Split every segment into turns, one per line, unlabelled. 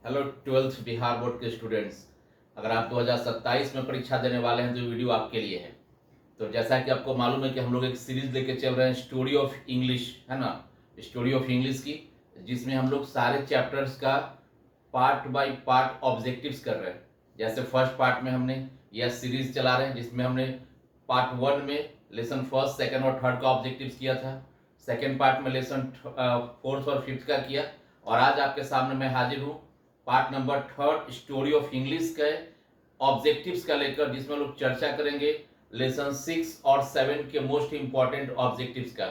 Hello twelfth Bihar board के students. अगर आप 2027 में परीक्षा देने वाले हैं तो ये वीडियो आपके लिए है। तो जैसा कि आपको मालूम है कि हम लोग एक सीरीज लेके चल रहे हैं स्टोरी ऑफ इंग्लिश, है ना, स्टोरी ऑफ इंग्लिश की, जिसमें हम लोग सारे चैप्टर्स का पार्ट बाय पार्ट ऑब्जेक्टिव्स कर रहे हैं। जैसे फर्स्ट पार्ट में हमने यह सीरीज चला रहे हैं जिसमें हमने पार्ट 1 में लेसन फर्स्ट, सेकंड और थर्ड का ऑब्जेक्टिव्स किया था। सेकंड पार्ट में लेसन फोर्थ और फिफ्थ का किया, और आज आपके सामने मैं हाजिर हूँ part number third story of English के ऑब्जेक्टिव्स का लेकर, जिसमें लोग चर्चा करेंगे लेसन 6 और 7 के मोस्ट इंपॉर्टेंट ऑब्जेक्टिव्स का।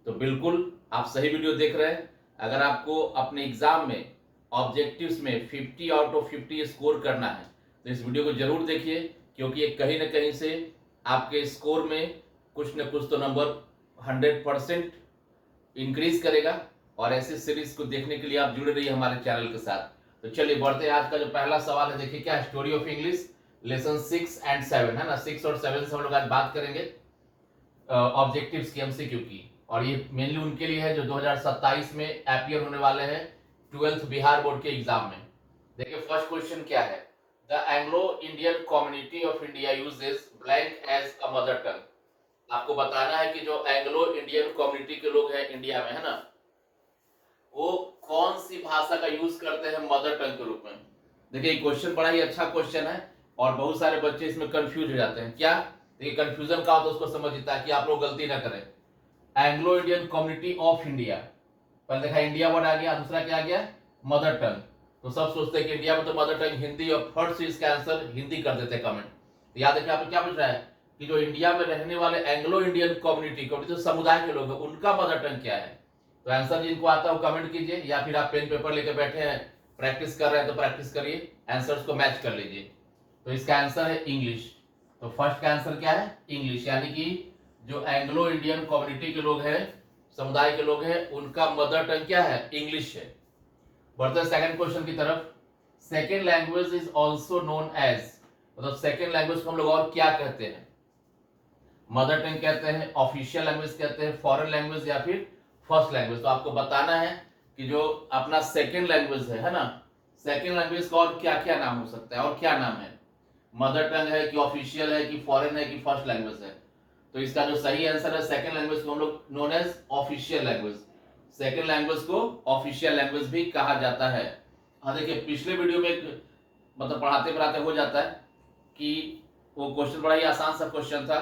तो बिल्कुल आप सही वीडियो देख रहे हैं। अगर आपको अपने एग्जाम में ऑब्जेक्टिव्स में 50 आउट ऑफ 50 स्कोर करना है तो इस वीडियो को जरूर देखिए, क्योंकि ये कहीं ना कहीं से आपके स्कोर में कुछ न कुछ तो नंबर 100% इंक्रीज करेगा। और ऐसे सीरीज को देखने के लिए आप जुड़े रहिए हमारे चैनल के साथ। तो चलिए बढ़ते हैं। आज का जो पहला सवाल है, देखिए क्या, story of English lesson 6 and 7, है ना। 6 और 7 से हम लोग आज बात करेंगे ऑब्जेक्टिव्स की, एमसीक्यू की, और ये मेनली उनके लिए है जो 2027 में अपियर होने वाले हैं ट्वेल्थ बिहार बोर्ड के एग्जाम में। देखिए फर्स्ट क्वेश्चन क्या है, the Anglo Indian community of India uses blank as a mother tongue. आपको बताना है कि जो एंग्लो इंडियन कम्युनिटी के लोग हैं इंडिया में, है ना, वो कौन सी भाषा का यूज करते हैं मदर टंग के रूप में। देखिए क्वेश्चन बड़ा ही अच्छा क्वेश्चन है और बहुत सारे बच्चे इसमें कंफ्यूज हो जाते हैं। क्या, देखिए कंफ्यूजन का होता है उसको समझिए ताकि आप लोग गलती ना करें। Anglo Indian community of India, पहले देखा इंडिया वर्ड आ गया, दूसरा क्या आ गया, मदर टंग। तो सब सोचते हैं कि इंडिया में तो मदर टंग हिंदी, और फर्स्ट से इसका आंसर हिंदी कर देते हैं कमेंट। तो याद रखिए आप क्या पूछ रहा है कि जो इंडिया में रहने वाले एंग्लो इंडियन कम्युनिटी कम्युनिटी समुदाय के लोग हैं उनका मदर टंग क्या है। तो आंसर जिनको आता है वो कमेंट कीजिए, या फिर आप पेन पेपर लेकर बैठे हैं प्रैक्टिस कर रहे हैं तो प्रैक्टिस करिए, आंसर्स को मैच कर लीजिए। तो इसका आंसर है इंग्लिश। तो फर्स्ट का आंसर क्या है, इंग्लिश, यानी कि जो एंग्लो इंडियन कम्युनिटी के लोग हैं, समुदाय के लोग हैं, उनका मदर टंग क्या है, इंग्लिश है। बढ़ते हैं सेकंड क्वेश्चन की तरफ। Second language is also known as, मतलब सेकंड लैंग्वेज को हम लोग और क्या कहते हैं, मदर टंग कहते हैं, ऑफिशियल लैंग्वेज कहते हैं, फॉरेन लैंग्वेज, या फिर फर्स्ट लैंग्वेज। तो आपको बताना है कि जो अपना सेकंड लैंग्वेज है ना, सेकंड लैंग्वेज का और क्या क्या नाम हो सकता है, और क्या नाम है, मदर टंग है कि ऑफिशियल है कि फॉरेन है कि फर्स्ट लैंग्वेज है। तो इसका जो सही आंसर है, सेकंड लैंग्वेज को हम लोग known as official language, second language को ऑफिशियल लैंग्वेज भी कहा जाता है। हाँ देखिए पिछले वीडियो में मतलब पढ़ाते पढ़ाते हो जाता है कि वो क्वेश्चन बड़ा ही आसान सा क्वेश्चन था,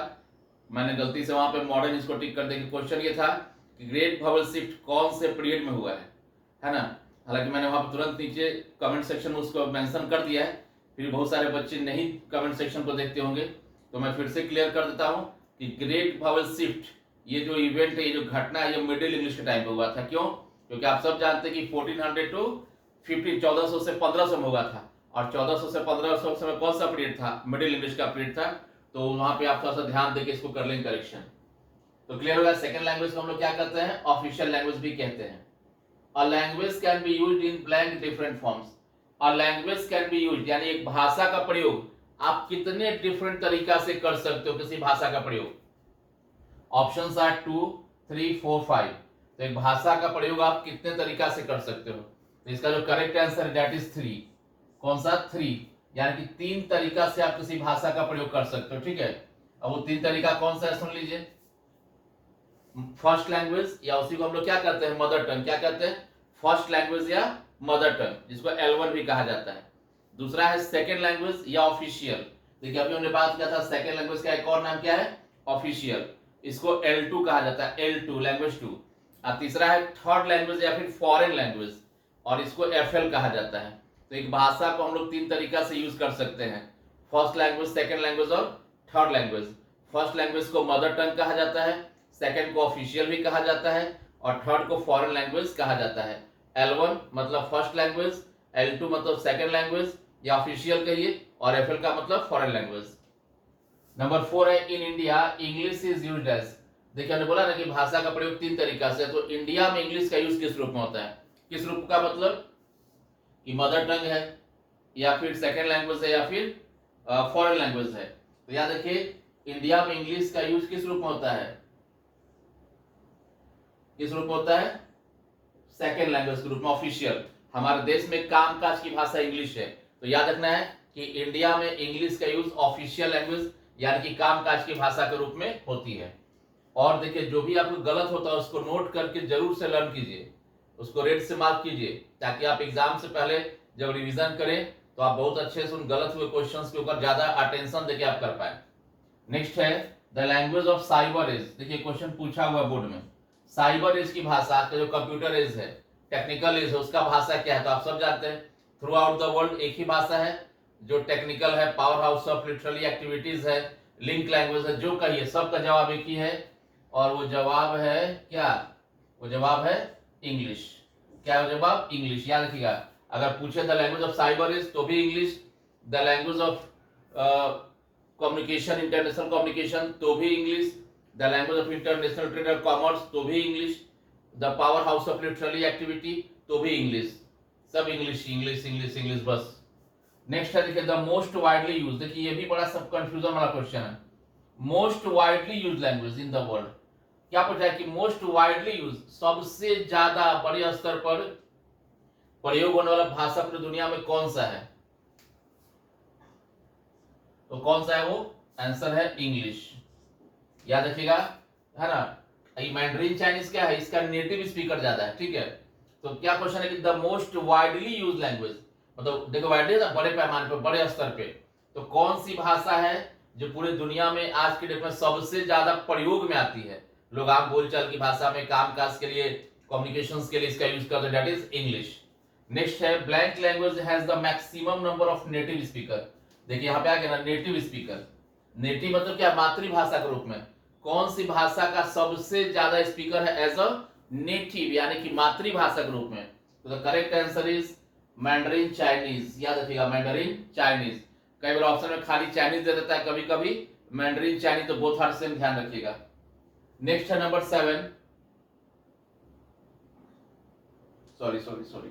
मैंने गलती से वहां पे मॉडर्न इसको टिक कर दिया। क्वेश्चन ये था कि ग्रेट वोवेल शिफ्ट कौन से पीरियड में हुआ है ना। हालांकि मैंने वहां पर तुरंत नीचे कमेंट सेक्शन में उसको मेंशन कर दिया है, फिर बहुत सारे बच्चे नहीं कमेंट सेक्शन को देखते होंगे, तो मैं फिर से क्लियर कर देता हूं कि ग्रेट वोवेल शिफ्ट ये जो इवेंट है, ये जो घटना है, ये मिडिल इंग्लिश के टाइम पे हुआ था। क्यों, क्योंकि आप सब जानते हैं कि 1400 टू 1400 से 1500 में हुआ था, और 1400 से 1500 में कौन सा पीरियड था, मिडिल इंग्लिश का पीरियड था। तो वहां पे आप थोड़ा सा ध्यान देके इसको कर लेंगे करेक्शन। तो क्लियर होगा, सेकंड लैंग्वेज को हम लोग क्या कहते हैं, ऑफिशियल लैंग्वेज भी कहते हैं। A language can be used in blank different forms. A language can be used यानी एक भाषा का प्रयोग आप कितने डिफरेंट तरीका से कर सकते हो किसी भाषा का प्रयोग। Options are 2, 3, 4, 5। तो एक भाषा का प्रयोग आप कितने तरीका से कर सकते हो। तो इसका जो करेक्ट आंसर है दैट इज 3। कौन सा, 3, यानी कि 3 तरीका से आप किसी भाषा का प्रयोग कर सकते हो। ठीक है, अब वो 3 तरीका कौन सा है सुन लीजिए। फर्स्ट लैंग्वेज, या उसी को हम लोग क्या कहते हैं, मदर टंग, क्या कहते हैं, फर्स्ट लैंग्वेज या मदर टंग, जिसको L1 भी कहा जाता है। दूसरा है सेकेंड लैंग्वेज या ऑफिशियल। देखिए अभी हमने बात किया था सेकेंड लैंग्वेज का एक और नाम क्या है, ऑफिशियल, इसको L2 कहा जाता है, L2 लैंग्वेज 2। और तीसरा है थर्ड लैंग्वेज या फिर फॉरेन लैंग्वेज, और इसको FL कहा जाता है। तो एक भाषा को हम लोग 3 तरीका से यूज कर सकते हैं, फर्स्ट लैंग्वेज, सेकेंड लैंग्वेज और थर्ड लैंग्वेज। फर्स्ट लैंग्वेज को मदर टंग कहा जाता है, सेकेंड को ऑफिशियल भी कहा जाता है, और थर्ड को फॉरेन लैंग्वेज कहा जाता है। L1 मतलब फर्स्ट लैंग्वेज, L2 मतलब सेकेंड लैंग्वेज या ऑफिशियल कहिए, और FL का मतलब फॉरेन लैंग्वेज। नंबर 4 है in India English is used as. देखिए हमने बोला ना कि भाषा का प्रयोग 3 तरीका से, तो इंडिया में इंग्लिश का यूज किस रूप में होता है, किस रूप का, मतलब कि मदर टंग है, या फिर सेकेंड लैंग्वेज है, या फिर फॉरेन लैंग्वेज है। तो याद रखिए इंडिया में इंग्लिश का यूज किस रूप में होता है, किस रूप में होता है, सेकेंड लैंग्वेज के रूप में, ऑफिशियल। हमारे देश में कामकाज की भाषा इंग्लिश है, तो याद रखना है कि इंडिया में इंग्लिश का यूज ऑफिशियल लैंग्वेज यानी कि कामकाज की भाषा के रूप में होती है। और देखिए जो भी आपको गलत होता है उसको नोट करके जरूर से लर्न कीजिए, उसको रेड से मार्क कीजिए, ताकि आप एग्जाम से पहले जब रिवीजन करें तो आप बहुत अच्छे से उन गलत हुए क्वेश्चंस के ऊपर ज्यादा अटेंशन देके आप कर पाए। नेक्स्ट है the language of cyber age. देखिए क्वेश्चन पूछा हुआ बोर्ड में, साइबर एज की भाषा, आपका जो कंप्यूटर एज है, टेक्निकल एज है, उसका भाषा क्या है? तो आप सब जानते हैं थ्रू आउट द वर्ल्ड एक ही भाषा है। जो टेक्निकल है, power house of literally activities है, लिंक लैंग्वेज है, जो कहिए सबका जवाब एक ही है, और वो जवाब है क्या? वो जवाब है इंग्लिश। क्या है जवाब? इंग्लिश। याद रखिएगा, अगर पूछे the language of cyber is तो भी English, the language of communication, international communication तो भी English, the language of international trade और कॉमर्स तो भी English, the power house of literally activity तो भी इंग्लिश। सब इंग्लिश इंग्लिश इंग्लिश इंग्लिश बस। नेक्स्ट है देखिए द मोस्ट वाइडली यूज। देखिए ये भी बड़ा सब कंफ्यूजन वाला क्वेश्चन है। Most widely use language in the world, क्या पूछा है कि मोस्ट वाइडली यूज, सबसे ज्यादा बड़े स्तर पर प्रयोग होने वाला भाषा पूरी दुनिया में कौन सा है? तो कौन सा है वो? आंसर है इंग्लिश। याद रखिएगा, है ना। ये मैंड्रीन चाइनीज क्या है? इसका नेटिव स्पीकर ज्यादा है, ठीक है। तो क्या क्वेश्चन है कि the most widely use language, मतलब देखो वाइडली ना, बड़े पैमाने पर, बड़े स्तर पे, तो कौन सी भाषा है जो पूरी दुनिया में आज के डेट में सबसे ज्यादा प्रयोग में आती है? लोग आम बोलचाल की भाषा में, कामकाज के लिए, कम्युनिकेशंस के लिए इसका यूज करते हैं, दैट इज इंग्लिश। नेक्स्ट है blank language has the maximum number of native speaker. देखिए यहाँ पे आ गया ना नेटिव स्पीकर। नेटिव मतलब क्या? मातृभाषा के रूप में। कौन सी भाषा का सबसे ज्यादा स्पीकर है एज अ नेटिव यानी कि मातृभाषा के रूप में? तो the correct answer is Mandarin Chinese. याद रखिएगा मैंडरिन चाइनीज। कई बार ऑप्शन में खाली चाइनीज दे देता है, कभी कभी मैंडरिन चाइनीज, तो बोथ आर सेम, ध्यान रखिएगा। नेक्स्ट है नंबर 7, सॉरी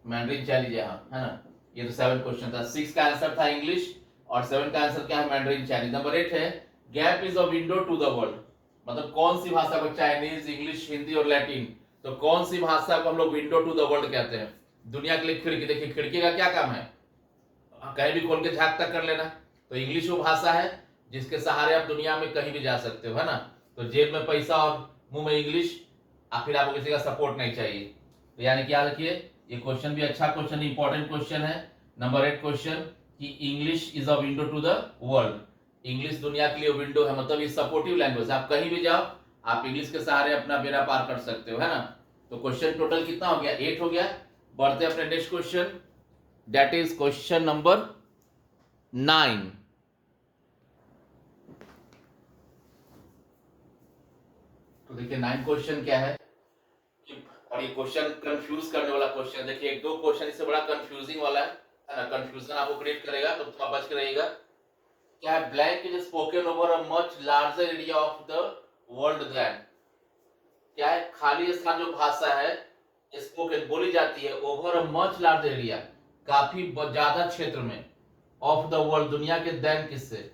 मैंडरिन चाइनीज है ना। ये तो 7 क्वेश्चन था, 6 का आंसर था इंग्लिश और 7 का आंसर क्या है? Mandarin Chinese. नंबर 8 है gap is a window to the world, मतलब कौन सी भाषा को? चाइनीज, इंग्लिश, हिंदी और लैटिन, तो कौन सी भाषा को हम लोग विंडो टू द वर्ल्ड कहते हैं? दुनिया के लिए खिड़की। देखिए खिड़की का क्या काम है? कहीं भी खोल के झांक तक कर लेना। तो इंग्लिश वो भाषा है जिसके सहारे आप दुनिया में कहीं भी जा सकते हो, है ना। तो जेब में पैसा और मुंह में इंग्लिश, फिर आपको किसी का सपोर्ट नहीं चाहिए। तो यानी क्या रखिए, ये क्वेश्चन भी अच्छा क्वेश्चन, इंपॉर्टेंट क्वेश्चन है। नंबर 8 क्वेश्चन कि English is a window to the world, English दुनिया के लिए विंडो है, मतलब ये सपोर्टिव लैंग्वेज, आप कहीं भी जाओ आप इंग्लिश के सहारे अपना बेड़ा पार कर सकते हो, है ना। तो क्वेश्चन टोटल कितना हो गया? 8 हो गया। बढ़ते अपने next question, that is question number 9। तो देखिए 9 क्वेश्चन क्या है, और ये क्वेश्चन कंफ्यूज करने वाला क्वेश्चन। देखिए एक दो क्वेश्चन इससे बड़ा कंफ्यूजिंग वाला है ना, कंफ्यूजन आपको क्रिएट करेगा, तो थोड़ा बच के रहिएगा। क्या है? Blank is spoken over a much larger area of the world than. क्या है? खाली स्थान जो भाषा है स्पोकन बोली जाती है over a much large area, काफी ज्यादा क्षेत्र में, ऑफ द वर्ल्ड दुनिया के, देन किससे?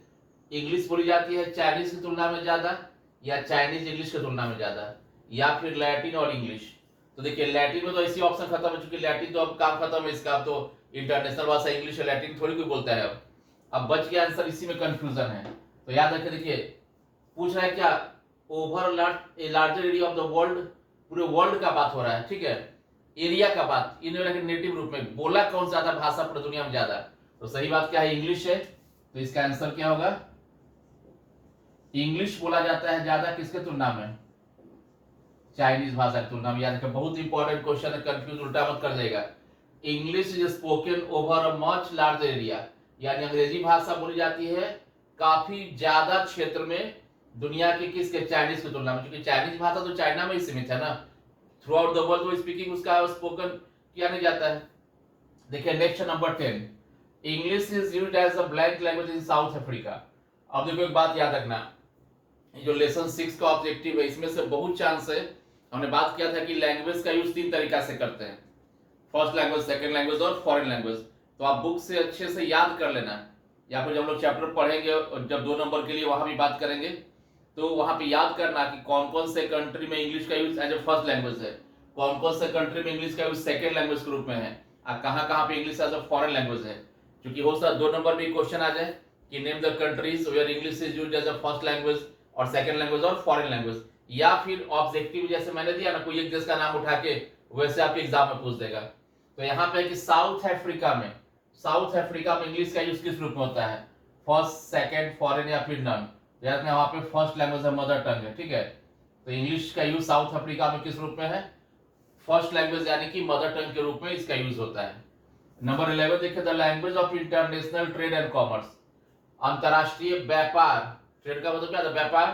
इंग्लिश बोली जाती है चाइनीज की तुलना में ज्यादा, या चाइनीज इंग्लिश की तुलना में ज्यादा, या फिर लैटिन और इंग्लिश। तो देखिए लैटिन में तो ऐसी ऑप्शन खत्म हो चुकी, लैटिन तो अब काम खत्म है इसका, अब तो इंटरनेशनल भाषा इंग्लिश है, लैटिन थोड़ी कोई बोलता है अब बच गया आंसर, इसी में कंफ्यूजन है। तो याद रखिए, देखिए पूछ रहा है क्या? Over larger area of the world, पूरे वर्ल्ड का बात हो रहा है, ठीक है, एरिया का बात, इन के नेटिव रूप में बोला कौन ज्यादा भाषा पूरी दुनिया में ज्यादा? तो सही बात क्या है? इंग्लिश है। तो इसका आंसर क्या होगा? इंग्लिश बोला जाता है ज्यादा किसके तुलना में? चाइनीज भाषा की तुलना में। याद रखिए बहुत इंपॉर्टेंट क्वेश्चन है, कंफ्यूज उल्टा मत कर जाएगा। English is spoken over a much large area, यानी अंग्रेजी भाषा बोली जाती है काफी ज्यादा क्षेत्र में दुनिया के किसके? चाइनीज की तुलना में, क्योंकि चाइनीज भाषा तो चाइना में ही सीमित है ना, थ्रू आउट द वर्ल्ड वो स्पीकिंग उसका स्पोकन किया नहीं जाता है। देखिए next number 10, English is used as a blank language in South Africa. अब देखो एक बात याद रखना, जो लेसन 6 का ऑब्जेक्टिव है इसमें से बहुत चांस है, हमने बात किया था कि लैंग्वेज का यूज 3 तरीका से करते हैं, फर्स्ट लैंग्वेज, सेकंड लैंग्वेज और फॉरेन लैंग्वेज। तो आप बुक से अच्छे से याद कर लेना, या फिर जब हम लोग चैप्टर पढ़ेंगे और जब 2 नंबर के लिए वहां भी बात करेंगे, तो वहां पे याद करना कि कौन कौन से कंट्री में इंग्लिश का use as a first language है, कौन कौन से कंट्री में इंग्लिश का यूज सेकेंड लैंग्वेज के रूप में है, कहाँ कहाँ पे English as a foreign language है। क्योंकि हो सकता 2 नंबर में क्वेश्चन आ जाए कि name the countries where English is used as a first language और सेकंड लैंग्वेज और फॉरेन लैंग्वेज, या फिर ऑब्जेक्टिव जैसे मैंने दिया ना, कोई एक देश का नाम उठा के वैसे आपके एग्जाम में पूछ देगा। तो यहाँ पे कि साउथ अफ्रीका में इंग्लिश का यूज किस रूप में होता है, फर्स्ट, सेकंड, फॉरेन या फिर नन। याद में वहां पे फर्स्ट लैंग्वेज है, मदर टंग है, ठीक है। तो इंग्लिश का यूज साउथ अफ्रीका में किस रूप में है, फर्स्ट लैंग्वेज यानी कि मदर टंग के रूप में इसका यूज होता है। नंबर 11 देखिए, the language of international trade and commerce, अंतरराष्ट्रीय व्यापार, ट्रेड का मतलब क्या था, व्यापार,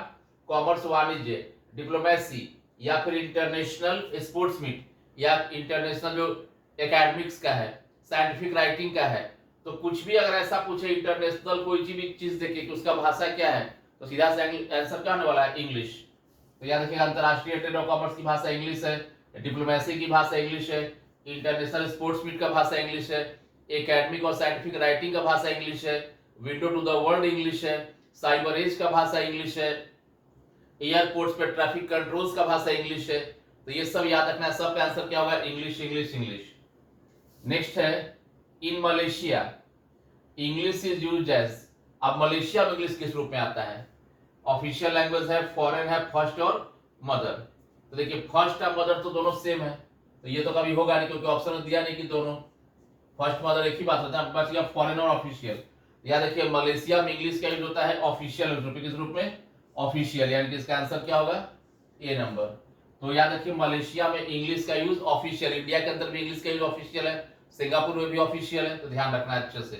कॉमर्स वाणिज्य, डिप्लोमेसी, या फिर इंटरनेशनल स्पोर्ट्स मीट, या इंटरनेशनल जो एकेडमिक्स का है, साइंटिफिक राइटिंग का है। तो कुछ भी अगर ऐसा पूछे इंटरनेशनल कोई भी चीज देखे कि उसका भाषा क्या है, तो सीधा से आंसर क्या होने वाला है, इंग्लिश। तो याद रखिएगा, अंतरराष्ट्रीय ट्रेड और कॉमर्स की भाषा इंग्लिश है, डिप्लोमेसी की भाषा इंग्लिश है, इंटरनेशनल स्पोर्ट्स मीट का भाषा इंग्लिश है, एकेडमिक और साइंटिफिक राइटिंग का भाषा इंग्लिश है, window to the world English है, साइबर एज का भाषा इंग्लिश है, एयरपोर्ट्स पे ट्रैफिक कंट्रोल्स का भाषा इंग्लिश है। तो ये सब याद रखना है, सब का आंसर क्या होगा, इंग्लिश इंग्लिश इंग्लिश। नेक्स्ट है, in Malaysia English is used as, अब मलेशिया में इंग्लिश किस रूप में आता है, ऑफिशियल लैंग्वेज है, फॉरेन है, फर्स्ट और मदर। तो देखिए फर्स्ट और मदर तो दोनों सेम है, तो ये तो कभी होगा नहीं क्योंकि ऑप्शन में दिया नहीं कि दोनों फर्स्ट मदर एक ही बात होता है, बच गया फॉरेन और ऑफिशियल। याद रखिए मलेशिया में इंग्लिश का यूज होता है ऑफिशियल रूप में, किस रूप में, ऑफिशियल, यानी कि इसका आंसर क्या होगा, ए नंबर। तो याद रखिए मलेशिया में इंग्लिश का यूज ऑफिशियल, इंडिया के अंदर भी इंग्लिश का यूज ऑफिशियल है, सिंगापुर में भी ऑफिशियल है, तो ध्यान रखना अच्छे से।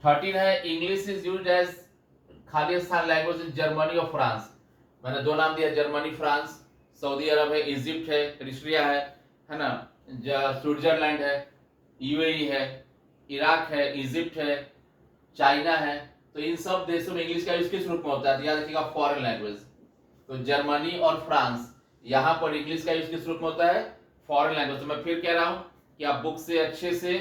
13 है, इंग्लिश इज यूज्ड एज खालिस्तान लैंग्वेज इन जर्मनी और फ्रांस। मैंने 2 नाम दिया, जर्मनी, फ्रांस, सऊदी अरब है, इजिप्ट है, एरिट्रिया है ना, स्विट्जरलैंड है, यूएई है, इराक है, इजिप्ट है, चाइना है। तो इन सब देशों में इंग्लिश का यूज किस रूप में होता है, याद रखिएगा फॉरेन लैंग्वेज। तो जर्मनी और फ्रांस, यहां पर इंग्लिश का यूज किस रूप में होता है, फॉरेन लैंग्वेज। तो मैं फिर कह रहा हूं कि आप बुक से अच्छे से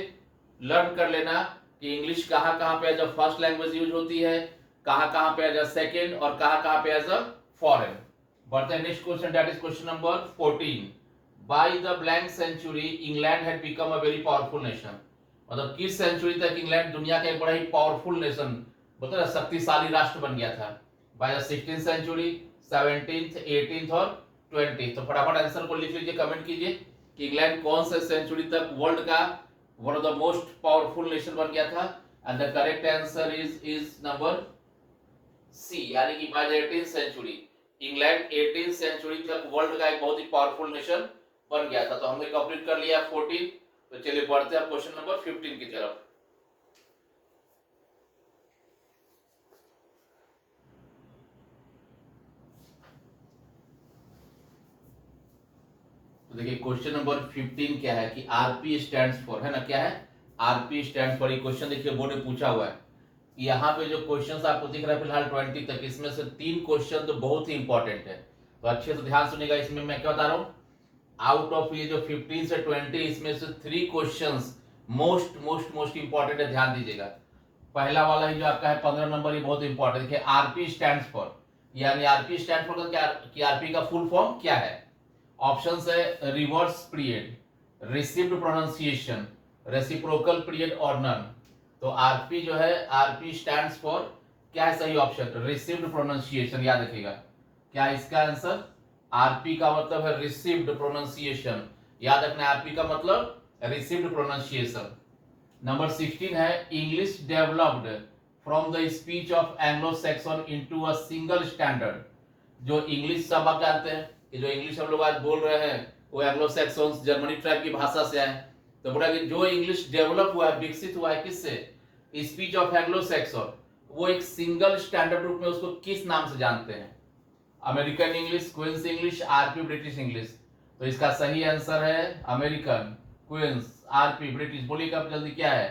लर्न कर लेना कि इंग्लिश कहां कहां पे as a first language use होती है, कहां कहां पे एज अ सेकंड और कहां कहां पे एज अ फॉरेन। बढ़ते हैं next question, that is question number 14। By the blank century England had become a very powerful nation, मतलब किस सेंचुरी तक इंग्लैंड दुनिया का एक बड़ा ही पावरफुल नेशन, मतलब शक्तिशाली राष्ट्र बन गया था। By the 16th century, 17th, 18th और 20th। तो फटाफट आंसर को लिख लीजिए, कमेंट कीजिए कि इंग्लैंड कौन से सेंचुरी तक वर्ल्ड का one of the most powerful nation बन गया था। And the correct answer is number C, यानी कि by the 18th century England 18th century तक वर्ल्ड का एक बहुत ही पावरफुल नेशन बन गया था। तो हमने कंप्लीट कर लिया 14। तो चलिए बढ़ते हैं क्वेश्चन नंबर 15 की तरफ। तो देखिए क्वेश्चन नंबर 15 क्या है कि आरपी स्टैंड्स फॉर, है ना, क्या है, आरपी स्टैंड्स फॉर। ये क्वेश्चन देखिए बोर्ड ने पूछा हुआ है। यहाँ पे जो क्वेश्चंस आपको दिख रहा है फिलहाल 20 तक, इसमें से 3 क्वेश्चन तो बहुत ही इंपॉर्टेंट है, तो अच्छे से ध्यान सुनिएगा। इसमें मैं क्या बता रहा हूँ, आउट ऑफ ये जो 15 से 20, इसमें से 3 questions most most most important है, ध्यान दीजिएगा। पहला वाला ही जो आपका है 15 नंबर, ये बहुत इंपॉर्टेंट देखिए, आरपी स्टैंड्स फॉर, यानी आरपी स्टैंड फॉर क्या, कि आरपी का फुल फॉर्म क्या है। ऑप्शन है reverse period, received pronunciation, reciprocal period और नन। तो आरपी जो है, आरपी स्टैंड्स फॉर क्या है, सही ऑप्शन रिसीव्ड प्रोनाउंसिएशन, याद रखिएगा। क्या इसका आंसर, आरपी का मतलब है रिसीव्ड प्रोनाउंसिएशन, याद रखना आरपी का मतलब रिसीव्ड प्रोनाउंसिएशन। नंबर 16 है, English developed from the speech of Anglo Saxon into a single standard. जो इंग्लिश सब आप जानते हैं कि जो इंग्लिश हम लोग आज बोल रहे हैं वो एंग्लो सैक्सन्स जर्मनी ट्राइब की भाषा से आए। तो बोला कि जो इंग्लिश डेवलप हुआ है, विकसित हुआ है किससे, स्पीच ऑफ एंग्लो सैक्सन, वो एक सिंगल स्टैंडर्ड रूप में उसको किस नाम से जानते हैं, American English, Queen's English, RP British English. तो इसका सही आंसर है अमेरिकन, क्वींस, आरपी ब्रिटिश। बोलिए कब जल्दी क्या है,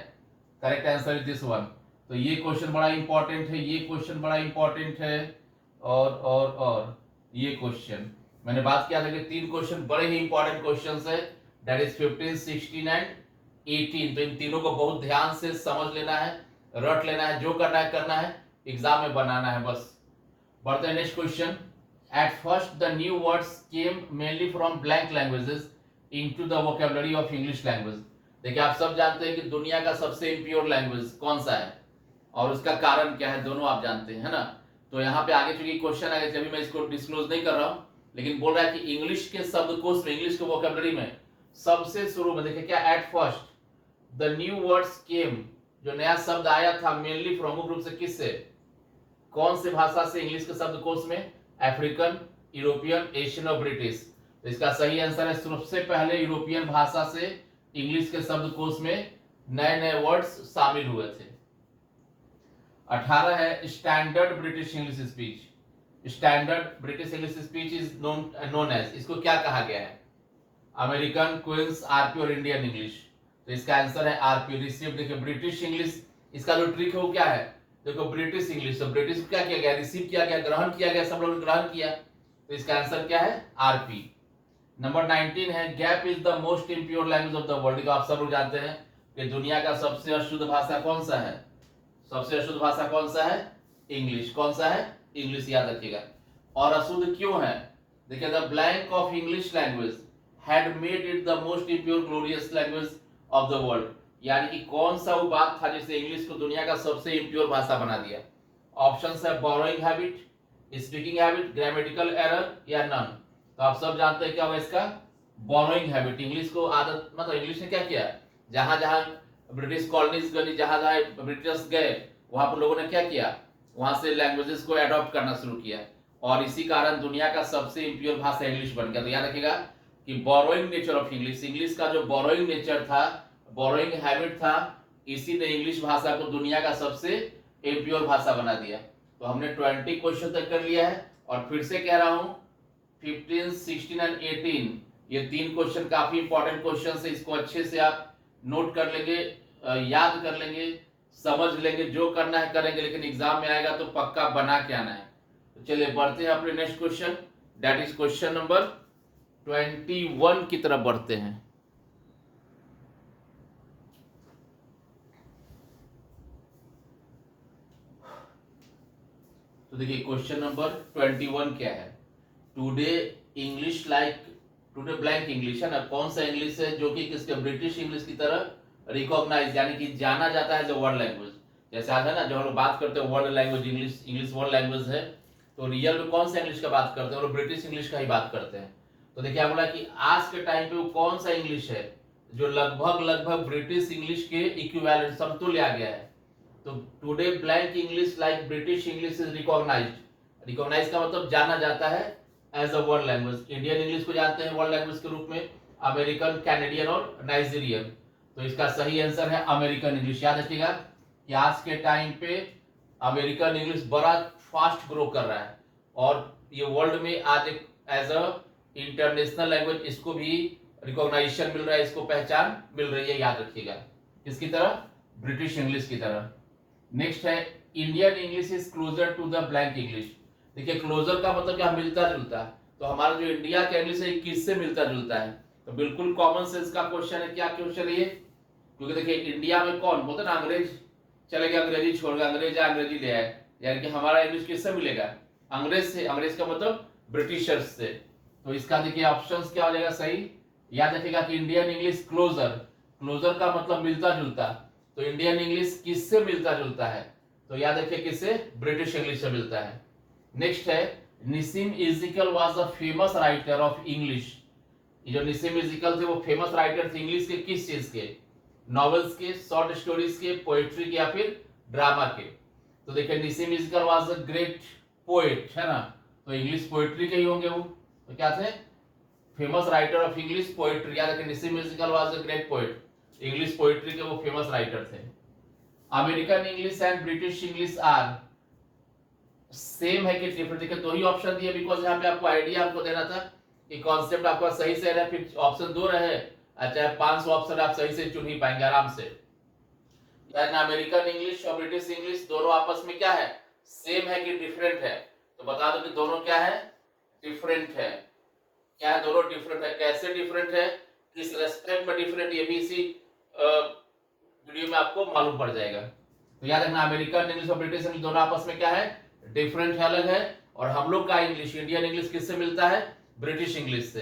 correct answer is this one. तो ये क्वेश्चन बड़ा इंपॉर्टेंट है, ये क्वेश्चन बड़ा इंपॉर्टेंट है। और ये क्वेश्चन मैंने बात किया था कि 3 क्वेश्चन बड़े ही इंपॉर्टेंट क्वेश्चन है, दैट इज 15, 16 एंड 18। तो इन तीनों को बहुत ध्यान से समझ लेना है, रट लेना है, जो करना है एग्जाम में बनाना है बस। बढ़ते हैं next question. Eight first the new words came mainly from blank languages into the vocabulary of English language. देखिए आप सब जानते हैं कि दुनिया का सबसे इम्प्योर लैंग्वेज कौन सा है और उसका कारण क्या है, दोनों आप जानते हैं, है ना। तो यहाँ पे आगे चूंकि क्वेश्चन आएगा, जब मैं इसको डिस्क्लोज नहीं कर रहा हूँ, लेकिन बोल रहा है कि इंग्लिश के शब्दकोश में, इंग्लिश के वोकैबुलरी में सबसे शुरू में देखिए क्या, at first the new words came, जो नया शब्द आया था मेनली प्रमुख रूप से किससे, कौन से भाषा से इंग्लिश के शब्दकोश में, अफ्रीकन, यूरोपियन, एशियन और ब्रिटिश। तो इसका सही आंसर है सबसे पहले यूरोपियन भाषा से इंग्लिश के शब्दकोश में नए नए वर्ड्स शामिल हुए थे। 18 है standard British English speech. Standard British English speech is known as, इसको क्या कहा गया है, अमेरिकन, क्वींस, आरपी और इंडियन इंग्लिश। तो इसका आंसर है आरपी, रिसीव। देखिए ब्रिटिश इंग्लिश, इसका जो ट्रिक है वो क्या है, देखो ब्रिटिश इंग्लिश, तो ब्रिटिश क्या किया गया, रिसीव किया गया, ग्रहण किया गया, सब लोगों ने ग्रहण किया, तो इसका आंसर क्या है, आरपी। नंबर 19 है gap is the most impure language of the world. तो आप सब लोग जानते हैं कि दुनिया का सबसे अशुद्ध भाषा कौन सा है, सबसे अशुद्ध भाषा कौन सा है, इंग्लिश। कौन सा है, इंग्लिश, याद रखिएगा। और अशुद्ध क्यों है, देखिए the blank of English language had made it the most impure glorious language of the world. यानी कि कौन सा वो बात था जिससे इंग्लिश को दुनिया का सबसे इम्प्योर भाषा बना दिया। ऑप्शन है borrowing habit, speaking habit, grammatical error या नन। तो आप सब जानते हैं क्या होगा इसका, बोरोइंग हैबिट। इंग्लिश को आदत, मतलब इंग्लिश ने क्या किया, जहां जहां ब्रिटिश कॉलोनीज बनी, जहां जहां ब्रिटिश गए, वहां पर लोगों ने क्या किया, वहां से लैंग्वेजेस को एडॉप्ट करना शुरू किया, और इसी कारण दुनिया का सबसे इम्प्योर भाषा इंग्लिश बन गया। तो याद रखिएगा कि borrowing nature of English, English का जो बोरोइंग नेचर था, बोरोइंग हैबिट था, इसी ने इंग्लिश भाषा को दुनिया का सबसे इम्प्योर भाषा बना दिया। तो हमने 20 क्वेश्चन तक कर लिया है, और फिर से कह रहा हूं 15, 16 एंड 18 ये 3 क्वेश्चन काफी इंपॉर्टेंट क्वेश्चन है। इसको अच्छे से आप नोट कर लेंगे, याद कर लेंगे, समझ लेंगे, जो करना है करेंगे, लेकिन एग्जाम में आएगा तो पक्का बना के आना है। तो चलिए बढ़ते हैं अपने next question, that is question number 21 की तरफ बढ़ते हैं। तो देखिए क्वेश्चन नंबर 21 क्या है, today English like, today blank English है ना, कौन सा इंग्लिश है जो कि किसके, ब्रिटिश इंग्लिश की तरह रिकॉग्नाइज, यानी कि जाना जाता है जो वर्ल्ड लैंग्वेज। जैसे आज है ना, जब हम लोग बात करते हैं world language, English, English world language है, तो रियल में कौन सा इंग्लिश का बात करते हैं, और ब्रिटिश इंग्लिश का ही बात करते हैं। तो देखिए आप बोला कि आज के टाइम पे वो कौन सा इंग्लिश है जो लगभग लगभग ब्रिटिश इंग्लिश के इक्विवेलेंट, समतुल्य आ गया है। तो today blank English like British English is recognised. Recognise का मतलब जाना जाता है as a world language. Indian English को जानते हैं वर्ल्ड लैंग्वेज के रूप में, अमेरिकन, कैनेडियन और नाइजीरियन। तो इसका सही आंसर है अमेरिकन इंग्लिश। याद रखिएगा कि आज के टाइम पे अमेरिकन इंग्लिश बड़ा फास्ट ग्रो कर रहा है, और ये वर्ल्ड में आज एक एज अ इंटरनेशनल लैंग्वेज इसको भी रिकॉग्नाइजेशन मिल रहा है, इसको पहचान मिल रही है। याद रखिएगा किसकी तरह, ब्रिटिश इंग्लिश की तरह। नेक्स्ट है Indian English is closer to the blank English. देखिए क्लोजर का मतलब क्या, मिलता जुलता। तो हमारा जो इंडिया का इंग्लिश है किससे मिलता जुलता है, तो बिल्कुल कॉमन सेंस का क्वेश्चन है। क्या क्वेश्चन है ये, क्योंकि देखिए इंडिया में कौन बोलते ना, अंग्रेज चले गए, अंग्रेजी छोड़ गए, अंग्रेज अंग्रेजी ले आए, यानी कि हमारा इंग्लिश किससे मिलेगा, अंग्रेज से। अंग्रेज का मतलब ब्रिटिशर्स से। तो इसका देखिए ऑप्शंस क्या हो जाएगा सही, याद रखिएगा कि इंडियन इंग्लिश क्लोजर, क्लोजर का मतलब मिलता जुलता। तो इंडियन इंग्लिश किससे मिलता जुलता है, तो याद रखिए किससे, ब्रिटिश इंग्लिश से मिलता है। नेक्स्ट है Nissim Ezekiel was a famous writer of English. ये जो निसिम इजिकल थे वो फेमस राइटर थे इंग्लिश के, किस चीज के, नॉवेल्स के, शॉर्ट स्टोरीज के, पोएट्री के, या फिर ड्रामा के। तो देखिए Nissim Ezekiel was a great poet, है ना, तो इंग्लिश पोएट्री के ही होंगे वो। तो क्या थे, famous writer of English poetry. याद रखिए Nissim Ezekiel was a great poet, English poetry के वो फेमस राइटर थे। American English and British English are same है कि डिफरेंट, देखिए दो ही ऑप्शन दिए, बिकॉज यहाँ पे आपको आइडिया आपको देना था कि कॉन्सेप्ट आपका सही से रहे, फिर ऑप्शन 2 रहे, अच्छा 500 ऑप्शन आप सही से चुन ही पाएंगे आराम से। यानी अमेरिकन इंग्लिश और ब्रिटिश इंग्लिश दोनों आपस में क्या है, सेम है कि डिफरेंट है, तो बता दो कि दोनों क्या है, डिफरेंट है। क्या है, दोनों डिफरेंट है। कैसे डिफरेंट है, किस रेस्पेक्ट में डिफरेंट, ये भी इसी वीडियो में आपको मालूम पड़ जाएगा। तो याद रखना अमेरिकन इंग्लिश और ब्रिटिश इंग्लिश दोनों आपस में क्या है, डिफरेंट है, अलग है। और हम लोग का इंग्लिश, इंडियन इंग्लिश किससे मिलता है, ब्रिटिश इंग्लिश से।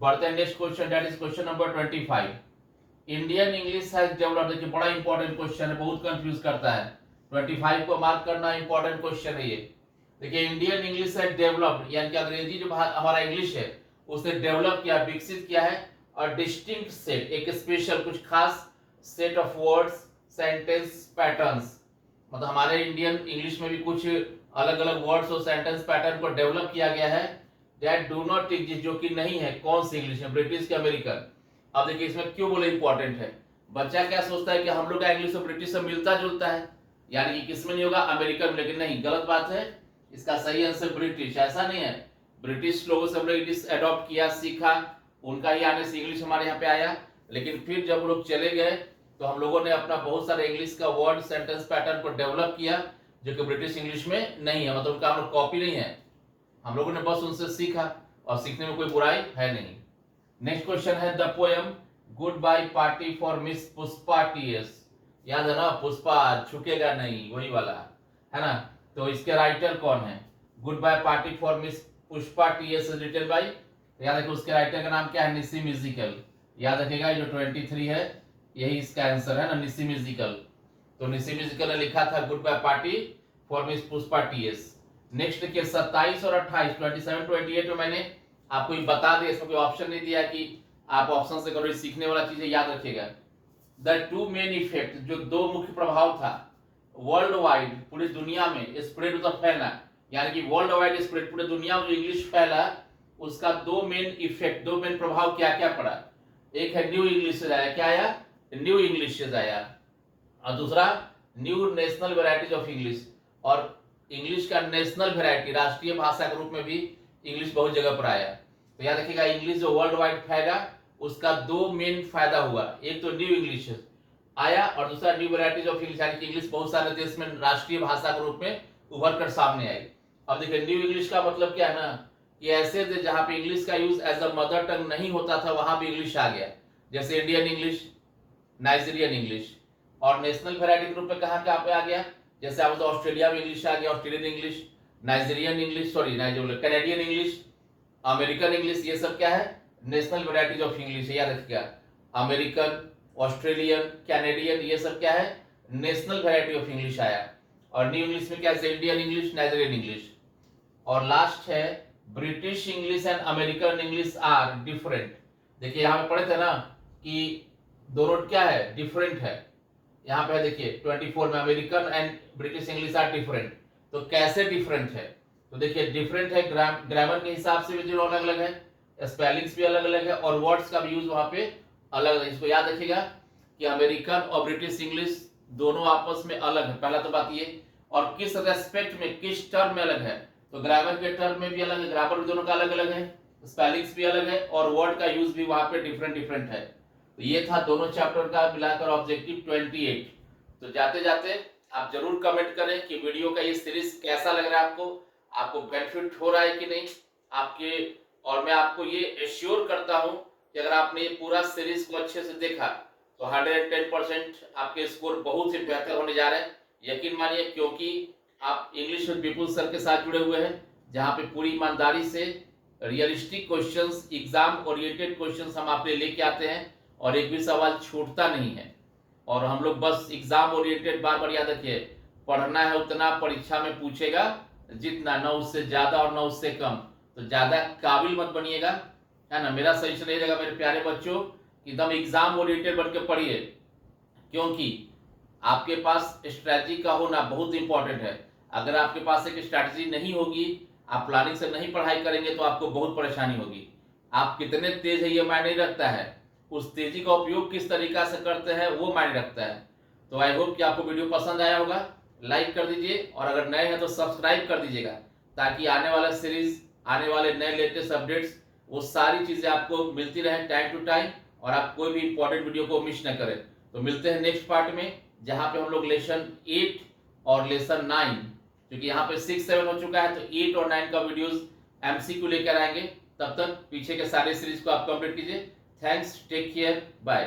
बढ़ते हैं next question, that is question number 25। Indian English has developed, देखिए बड़ा इंपॉर्टेंट क्वेश्चन है, बहुत कंफ्यूज करता है। 25 को मार्क करना इंपॉर्टेंट क्वेश्चन है ये। देखिए इंडियन इंग्लिश हैज डेवलप्ड, यानी कि अंग्रेजी जो हमारा इंग्लिश है उसने डेवलप किया, विकसित किया है, और डिस्टिंक्ट सेट, एक स्पेशल कुछ खास set of words, sentence patterns, मतलब हमारे इंडियन इंग्लिश में भी कुछ अलग अलग वर्ड्स और सेंटेंस पैटर्न को डेवलप किया गया है, दैट डू नॉट एग्जिस्ट, जो कि नहीं है। कौन सी इंग्लिश है, ब्रिटिश के अमेरिकन। अब देखिए इसमें क्यों बोले इंपॉर्टेंट है, बच्चा क्या सोचता है कि हम लोग का इंग्लिश और ब्रिटिश से मिलता जुलता है, यानी कि किसमें नहीं होगा, अमेरिकन, लेकिन नहीं, गलत बात है। इसका सही आंसर ब्रिटिश, ऐसा नहीं है। ब्रिटिश लोगों से हम लोग इंग्लिश अडॉप्ट किया, सीखा, उनका ही आने से इंग्लिश हमारे यहाँ पे आया, लेकिन फिर जब लोग चले गए तो हम लोगों ने अपना बहुत सारे इंग्लिश का वर्ड सेंटेंस पैटर्न को डेवलप किया, जो कि ब्रिटिश इंग्लिश में नहीं है, मतलब उनका हम लोग कॉपी नहीं है, हम लोगों ने बस उनसे सीखा, और सीखने में कोई बुराई है नहीं। नेक्स्ट क्वेश्चन है the poem goodbye party for Miss Pushpa TS, याद है ना, पुष्पा झुकेगा नहीं, वही वाला है ना। तो इसके राइटर कौन है, goodbye party for Miss Pushpa TS written by, याद रखिए उसके राइटर का नाम क्या है, निसी म्यूजिकल, याद रखिएगा। जो 23 है यही इसका आंसर है ना, निसी म्यूजिकल। तो निसी म्यूजिकल ने लिखा था goodbye party for Miss Pushpa TS. Next देखिए 27 और 28, 27 28 में मैंने आपको ये बता दिया, इसमें कोई ऑप्शन नहीं दिया कि आप ऑप्शन से करो, सीखने वाला चीजें याद रखिएगा। द टू मेन इफेक्ट, जो दो मुख्य प्रभाव था, वर्ल्ड वाइड, पूरी दुनिया में, स्प्रेड ऑफ फैला, यानी कि वर्ल्ड वाइड स्प्रेड, पूरी दुनिया में जो इंग्लिश फैला, उसका दो मेन इफेक्ट, दो मेन प्रभाव क्या क्या पड़ा। एक है न्यू इंग्लिश से आया, क्या आया, न्यू इंग्लिश से आया, और दूसरा new national varieties of English, और इंग्लिश का नेशनल वेराइटी, राष्ट्रीय भाषा के रूप में भी इंग्लिश बहुत जगह पर आया। तो याद रखिएगा इंग्लिश जो वर्ल्ड वाइड फैला, उसका दो मेन फायदा हुआ, एक तो न्यू इंग्लिश आया, और दूसरा न्यू वेराइटीज ऑफ इंग्लिश, यानी कि इंग्लिश बहुत सारे देश में राष्ट्रीय भाषा के रूप में उभर कर सामने आई। अब देखिए न्यू इंग्लिश का मतलब क्या है ना, कि ऐसे देश जहां पे इंग्लिश का use as a mother tongue नहीं होता था, वहां भी इंग्लिश आ गया, जैसे इंडियन इंग्लिश, नाइजीरियन इंग्लिश। और नेशनल वेराइटी के रूप में कहाँ क्या पे आ गया, जैसे आप ऑस्ट्रेलिया में इंग्लिश आ गया, Australian English, Nigerian English, sorry Canadian English, American English, ये सब क्या है, नेशनल वेराइटीज ऑफ इंग्लिश है, याद रखिएगा। अमेरिकन, ऑस्ट्रेलियन, कैनेडियन, ये सब क्या है, नेशनल वेराइटी ऑफ इंग्लिश आया। और न्यू इंग्लिश में क्या है, इंडियन इंग्लिश, नाइजीरियन इंग्लिश। और लास्ट है British English and American English are different. देखिए यहाँ पे पढ़े थे ना कि दोनों क्या है, डिफरेंट है। यहाँ पे देखिए 24 में American and British English are different, तो कैसे डिफरेंट है, तो देखिए डिफरेंट है ग्रामर के हिसाब से भी जो अलग अलग है, स्पेलिंग्स भी अलग अलग है, और वर्ड्स का भी यूज वहां पे अलग है। इसको याद रखिएगा कि अमेरिकन और ब्रिटिश इंग्लिश दोनों आपस में अलग है, पहला तो बात ये, और किस रेस्पेक्ट में, किस टर्म में अलग है, तो ग्रामर के टर्म में भी अलग है, ग्रामर भी दोनों का अलग अलग है, स्पेलिंग्स भी अलग है, और वर्ड का यूज भी वहां पे डिफरेंट डिफरेंट है। तो ये था दोनों चैप्टर का मिलाकर ऑब्जेक्टिव 28। तो जाते जाते आप जरूर कमेंट करें कि वीडियो का ये सीरीज कैसा लग रहा है आपको बेनिफिट हो रहा है कि नहीं आपके। और मैं आपको ये एश्योर करता हूं कि अगर आपने ये पूरा सीरीज को अच्छे से देखा तो 110% आपके स्कोर बहुत ही बेहतर होने जा रहे हैं, यकीन मानिए, क्योंकि आप इंग्लिश विद विपुल सर के साथ जुड़े हुए हैं, जहां पे पूरी ईमानदारी से realistic questions, exam oriented questions हम आप लेके आते हैं, और एक भी सवाल छूटता नहीं है। और हम लोग बस एग्जाम ओरिएंटेड, बार बार याद रखिए, पढ़ना है उतना, परीक्षा में पूछेगा जितना, ना उससे ज्यादा और ना उससे कम। तो ज्यादा काबिल मत बनिएगा, है ना। मेरा सजेशन रहेगा मेरे प्यारे बच्चों, एकदम एग्जाम ओरिएंटेड बन के पढ़िए, क्योंकि आपके पास स्ट्रैटेजी का होना बहुत इंपॉर्टेंट है। अगर आपके पास एक स्ट्रैटेजी नहीं होगी, आप प्लानिंग से नहीं पढ़ाई करेंगे, तो आपको बहुत परेशानी होगी। आप कितने तेज है ये मायने नहीं रखता है, उस तेजी का उपयोग किस तरीका से करते हैं वो मायने रखता है। तो आई होप कि आपको वीडियो पसंद आया होगा, लाइक कर दीजिए, और अगर नए हैं तो सब्सक्राइब कर दीजिएगा, ताकि आने वाला सीरीज, आने वाले नए लेटेस्ट अपडेट्स, वो सारी चीजें आपको मिलती रहे टाइम टू टाइम, और आप कोई भी इंपॉर्टेंट वीडियो को मिस न करें। तो मिलते हैं नेक्स्ट पार्ट में, जहाँ पे हम लोग लेसन 8 और लेसन 9, क्योंकि यहाँ पे 6 7 हो चुका है, तो 8 और 9 का वीडियोस MCQ लेकर आएंगे। तब तक पीछे के सारे सीरीज को आप कंप्लीट कीजिए। Thanks, take care, bye.